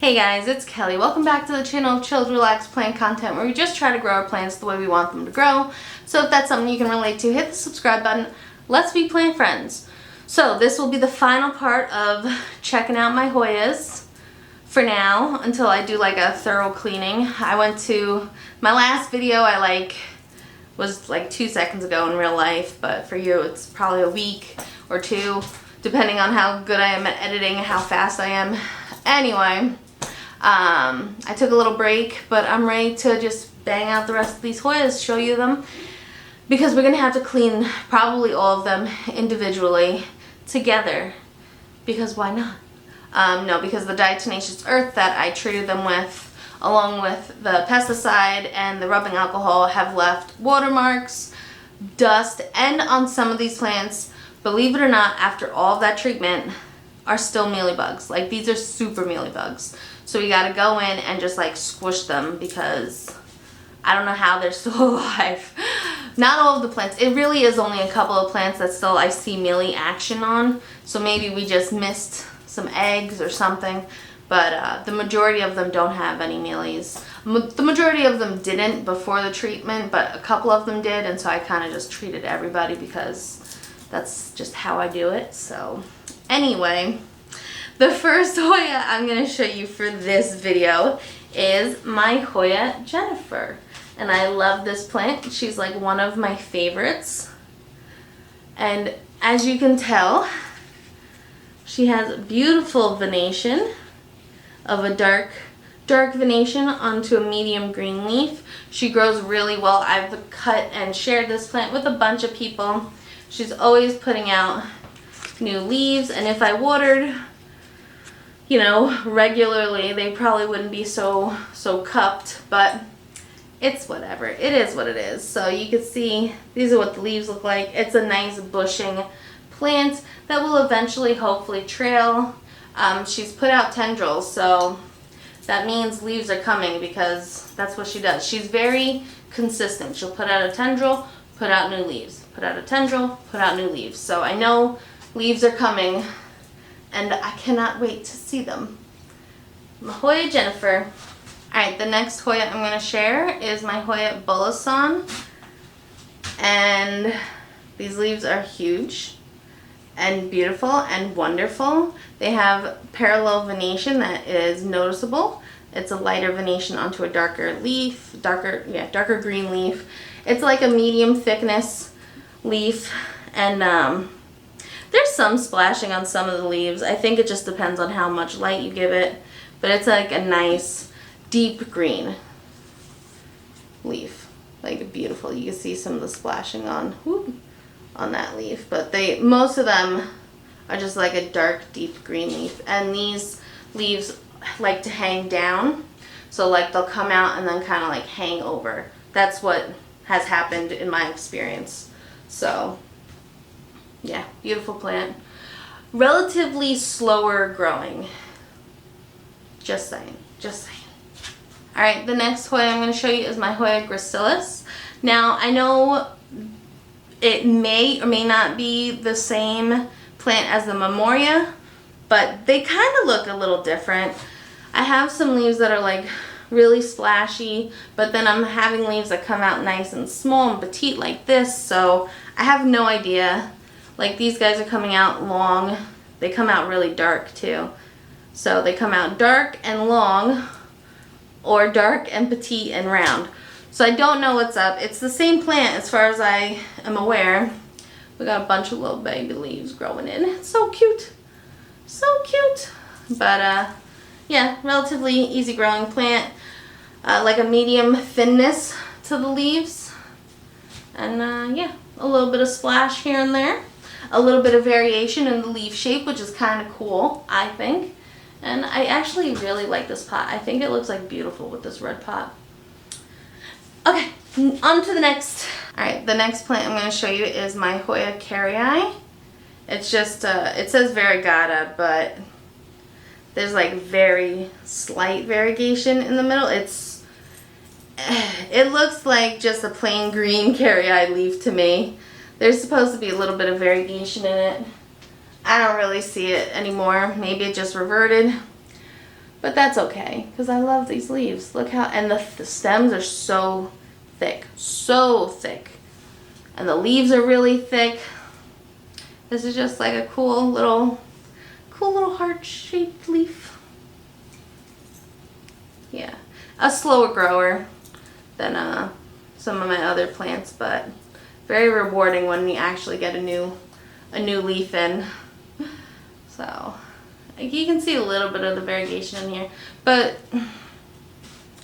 Hey guys, it's Kelly. Welcome back to the channel of Chilled Relaxed Plant Content, where we just try to grow our plants the way we want them to grow. So if that's something you can relate to, hit the subscribe button. Let's be plant friends. So this will be the final part of checking out my Hoyas for now, until I do like a thorough cleaning. I went to my last video, was like 2 seconds ago in real life, but for you it's probably a week or two, depending on how good I am at editing, how fast I am. Anyway, I took a little break, but I'm ready to just bang out the rest of these Hoyas, show you them, because we're going to have to clean probably all of them individually together, because why not? No, because the diatomaceous earth that I treated them with, along with the pesticide and the rubbing alcohol, have left watermarks, dust, and on some of these plants, believe it or not, after all of that treatment, are still mealybugs. Like, these are super mealybugs. So we gotta go in and just like squish them, because I don't know how they're still alive. Not all of the plants. It really is only a couple of plants that still I see mealy action on. So maybe we just missed some eggs or something. But the majority of them don't have any mealies. The majority of them didn't before the treatment, but a couple of them did. And so I kind of just treated everybody because that's just how I do it. So anyway, the first Hoya I'm going to show you for this video is my Hoya Jennifer. And I love this plant. She's like one of my favorites. And as you can tell, she has beautiful venation of a dark venation onto a medium green leaf. She grows really well. I've cut and shared this plant with a bunch of people. She's always putting out new leaves, and if I watered, you know, regularly, they probably wouldn't be so cupped, but it's whatever. It is what it is. So you can see these are what the leaves look like. It's a nice bushing plant that will eventually hopefully trail. She's put out tendrils, so that means leaves are coming, because that's what she does. She's very consistent. She'll put out a tendril, put out new leaves, put out a tendril, put out new leaves. So I know leaves are coming, and I cannot wait to see them. My Hoya Jennifer. Alright, the next Hoya I'm going to share is my Hoya Bolson. And these leaves are huge and beautiful and wonderful. They have parallel venation that is noticeable. It's a lighter venation onto a darker leaf, darker green leaf. It's like a medium thickness leaf, and there's some splashing on some of the leaves. I think it just depends on how much light you give it, but it's like a nice deep green leaf, like beautiful. You can see some of the splashing on that leaf, but most of them are just like a dark deep green leaf. And these leaves like to hang down, so like they'll come out and then kind of like hang over. That's what has happened in my experience. So yeah, beautiful plant. Relatively slower growing. Just saying. Alright, the next Hoya I'm going to show you is my Hoya Gracilis. Now, I know it may or may not be the same plant as the Memoria, but they kind of look a little different. I have some leaves that are like really splashy, but then I'm having leaves that come out nice and small and petite like this, so I have no idea. Like, these guys are coming out long. They come out really dark too. So they come out dark and long, or dark and petite and round. So I don't know what's up. It's the same plant as far as I am aware. We got a bunch of little baby leaves growing in. It's so cute. So cute. But yeah, relatively easy growing plant. Like a medium thinness to the leaves. And yeah, a little bit of splash here and there. A little bit of variation in the leaf shape, which is kind of cool, I think. And I actually really like this pot. I think it looks like beautiful with this red pot. Okay, on to the next. Alright, the next plant I'm going to show you is my Hoya Carry Eye. It's just, it says variegata, but there's like very slight variegation in the middle. It looks like just a plain green Carry Eye leaf to me. There's supposed to be a little bit of variegation in it. I don't really see it anymore. Maybe it just reverted. But that's okay, because I love these leaves. Look how, and the stems are so thick. So thick. And the leaves are really thick. This is just like a cool little heart-shaped leaf. Yeah. A slower grower than some of my other plants, but very rewarding when you actually get a new leaf in. So you can see a little bit of the variegation in here, but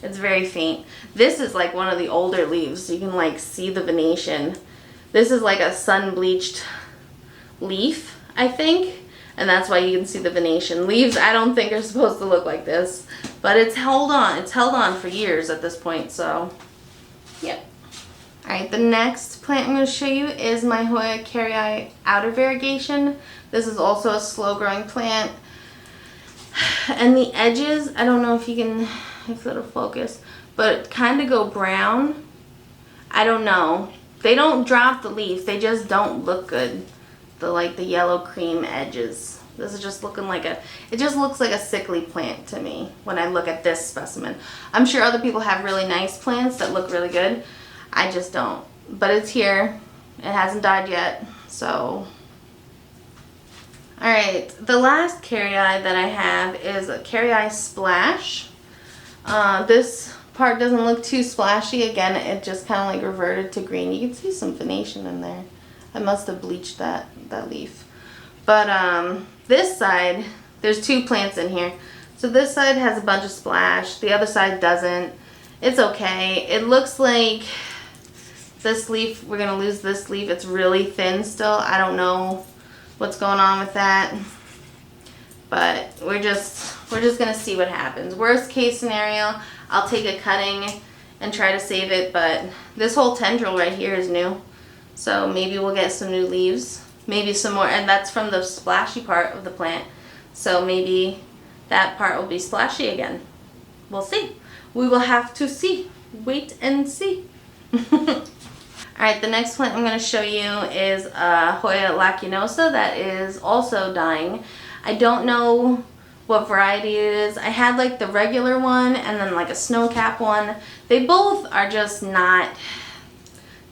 it's very faint. This is like one of the older leaves. You can like see the venation. This is like a sun-bleached leaf, I think, and that's why you can see the venation. Leaves I don't think are supposed to look like this, but it's held on. It's held on for years at this point, so yep. Alright, the next plant I'm going to show you is my Hoya Carry Eye outer variegation. This is also a slow growing plant. And the edges, I don't know if it'll focus, but kind of go brown. I don't know. They don't drop the leaf, they just don't look good. The yellow cream edges. This is just looking like it just looks like a sickly plant to me when I look at this specimen. I'm sure other people have really nice plants that look really good. I just don't. But it's here. It hasn't died yet. So, alright. The last Carry Eye that I have is a Carry Eye Splash. This part doesn't look too splashy. Again, it just kind of like reverted to green. You can see some venation in there. I must have bleached that leaf. But this side, there's two plants in here. So this side has a bunch of splash. The other side doesn't. It's okay. It looks like this leaf, we're going to lose this leaf. It's really thin still. I don't know what's going on with that. But we're just going to see what happens. Worst case scenario, I'll take a cutting and try to save it. But this whole tendril right here is new. So maybe we'll get some new leaves. Maybe some more. And that's from the splashy part of the plant. So maybe that part will be splashy again. We'll see. We will have to see. Wait and see. Alright, the next plant I'm going to show you is Hoya Lakinosa that is also dying. I don't know what variety it is. I had like the regular one and then like a snowcap one. They both are just not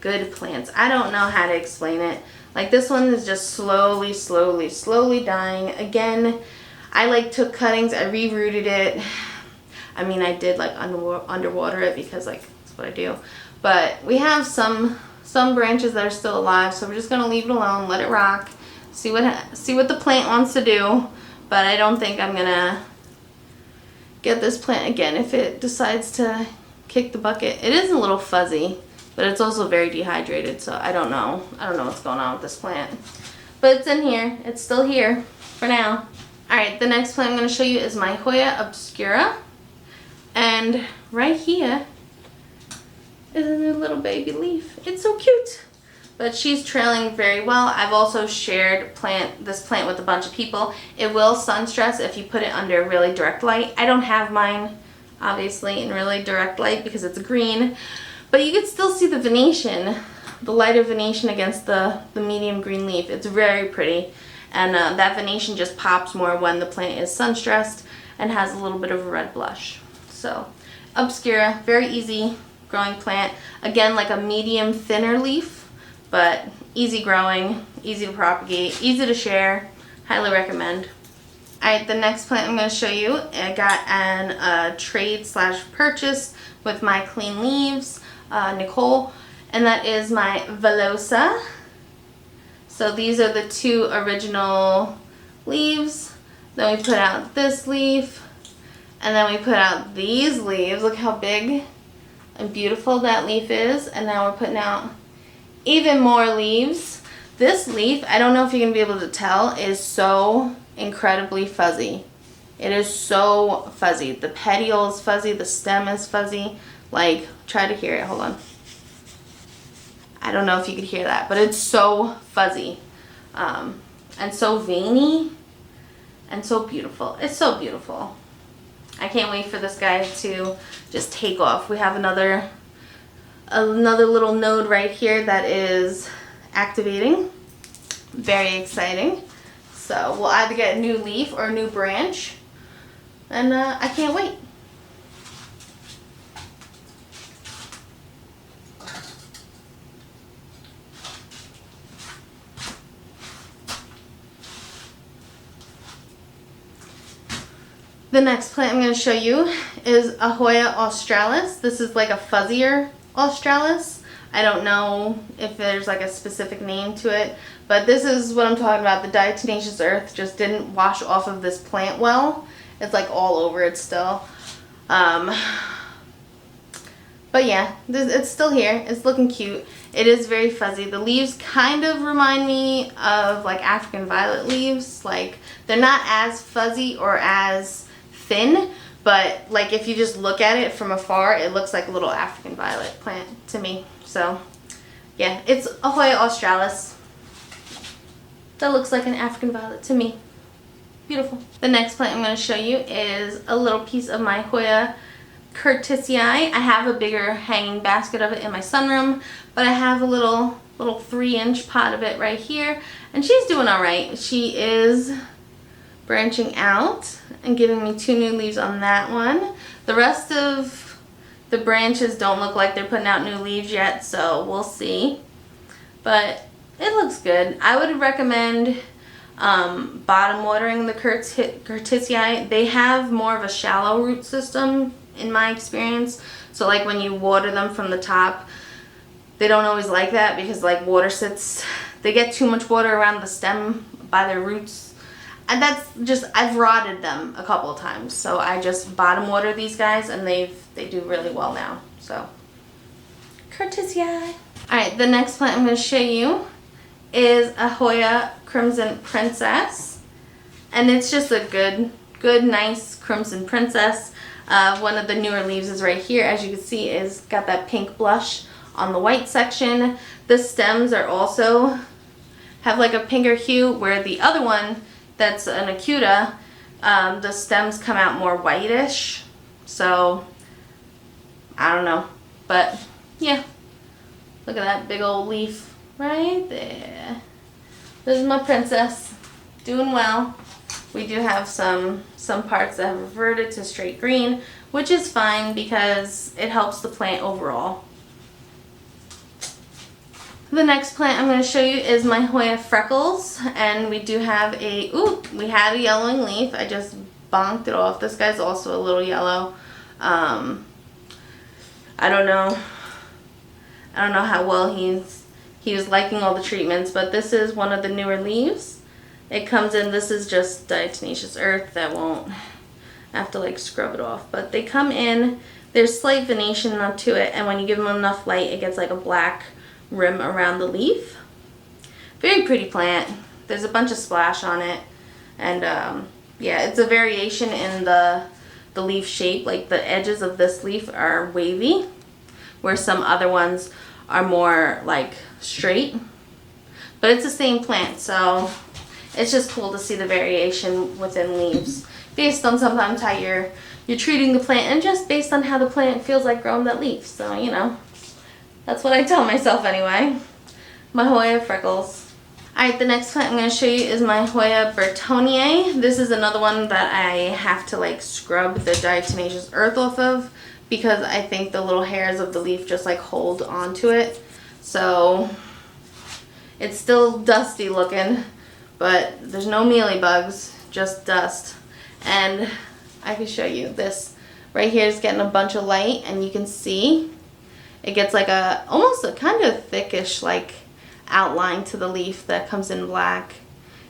good plants. I don't know how to explain it. Like this one is just slowly dying. Again, I like took cuttings, I re-rooted it. I mean, I did like underwater it because like that's what I do. But we have some branches that are still alive, so we're just gonna leave it alone, let it rock, see what the plant wants to do. But I don't think I'm gonna get this plant again if it decides to kick the bucket. It is a little fuzzy, but it's also very dehydrated, so I don't know what's going on with this plant. But it's in here. It's still here for now. Alright, the next plant I'm going to show you is my Hoya Obscura. And right here is a new little baby leaf. It's so cute. But she's trailing very well. I've also shared this plant with a bunch of people. It will sun stress if you put it under really direct light. I don't have mine, obviously, in really direct light because it's green. But you can still see the venation, the lighter venation against the medium green leaf. It's very pretty. And that venation just pops more when the plant is sun stressed and has a little bit of a red blush. So, Obscura, very easy growing plant. Again, like a medium thinner leaf, but easy growing, easy to propagate, easy to share. Highly recommend. Alright, the next plant I'm going to show you, I got an trade/purchase with my clean leaves, Nicole, and that is my Velosa. So these are the two original leaves. Then we put out this leaf, and then we put out these leaves. Look how big and beautiful that leaf is. And now we're putting out even more leaves. This leaf, I don't know if you're going to be able to tell, is so incredibly fuzzy. It is so fuzzy. The petiole is fuzzy, the stem is fuzzy. Like, try to hear it, hold on. I don't know if you could hear that, but it's so fuzzy. And so veiny and so beautiful. It's so beautiful. I can't wait for this guy to just take off. We have another little node right here that is activating. Very exciting. So we'll either get a new leaf or a new branch. and I can't wait. The next plant I'm going to show you is a Hoya Australis. This is like a fuzzier Australis. I don't know if there's like a specific name to it, but this is what I'm talking about. The diatomaceous earth just didn't wash off of this plant well. It's like all over it still. But yeah, it's still here. It's looking cute. It is very fuzzy. The leaves kind of remind me of like African violet leaves. Like they're not as fuzzy or as thin, but like if you just look at it from afar, it looks like a little African violet plant to me. So yeah, it's a Hoya Australis. That looks like an African violet to me. Beautiful. The next plant I'm going to show you is a little piece of my Hoya Curtisia. I have a bigger hanging basket of it in my sunroom, but I have a little 3-inch pot of it right here, and she's doing all right. She is branching out and giving me 2 new leaves on that one. The rest of the branches don't look like they're putting out new leaves yet, so we'll see. But it looks good. I would recommend bottom watering the Curtisia. They have more of a shallow root system in my experience. So like when you water them from the top, they don't always like that because like water sits, they get too much water around the stem by their roots. And that's just, I've rotted them a couple of times. So I just bottom water these guys and they do really well now. So, Curtisia. Alright, the next plant I'm going to show you is a Hoya Crimson Princess. And it's just a good, nice Crimson Princess. One of the newer leaves is right here. As you can see, is got that pink blush on the white section. The stems are also have like a pinker hue, where the other one that's an Acuta, the stems come out more whitish. So I don't know, but yeah, look at that big old leaf right there. This is my princess, doing well. We do have some parts that have reverted to straight green, which is fine because it helps the plant overall. The next plant I'm going to show you is my Hoya Freckles, and we do have we had a yellowing leaf. I just bonked it off. This guy's also a little yellow. I don't know how well he was liking all the treatments, but this is one of the newer leaves. It comes in, this is just diatomaceous earth that won't have to like scrub it off, but they come in, there's slight venation to it, and when you give them enough light, it gets like a black rim around the leaf. Very pretty plant. There's a bunch of splash on it, and yeah, it's a variation in the leaf shape. Like the edges of this leaf are wavy, where some other ones are more like straight, but it's the same plant, so it's just cool to see the variation within leaves based on sometimes how you're treating the plant, and just based on how the plant feels like growing that leaf. So you know, that's what I tell myself anyway. My Hoya Freckles. Alright, the next plant I'm going to show you is my Hoya Bertonier. This is another one that I have to like scrub the diatomaceous earth off of, because I think the little hairs of the leaf just like hold onto it. So it's still dusty looking, but there's no mealybugs, just dust. And I can show you this. Right here is getting a bunch of light, and you can see it gets like almost a kind of thickish like outline to the leaf that comes in black.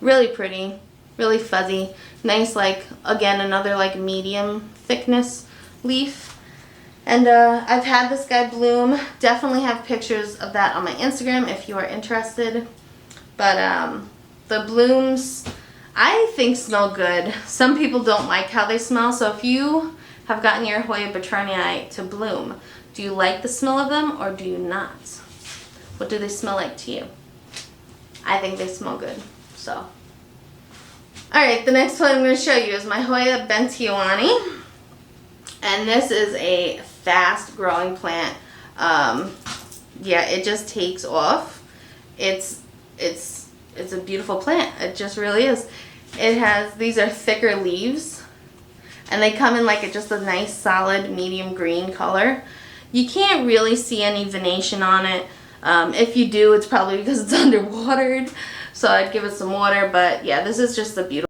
Really pretty, really fuzzy, nice, like again another like medium thickness leaf. And I've had this guy bloom. Definitely have pictures of that on my Instagram if you are interested. But the blooms I think smell good. Some people don't like how they smell, so if you have gotten your Hoya Bertonier to bloom, do you like the smell of them or do you not? What do they smell like to you? I think they smell good. So, alright, the next plant I'm going to show you is my Hoya Bentiani. And this is a fast growing plant. Yeah, it just takes off. It's a beautiful plant. It just really is. It has, these are thicker leaves. and they come in like just a nice solid medium green color. You can't really see any venation on it. If you do, it's probably because it's underwatered, so I'd give it some water. But yeah, this is just a beautiful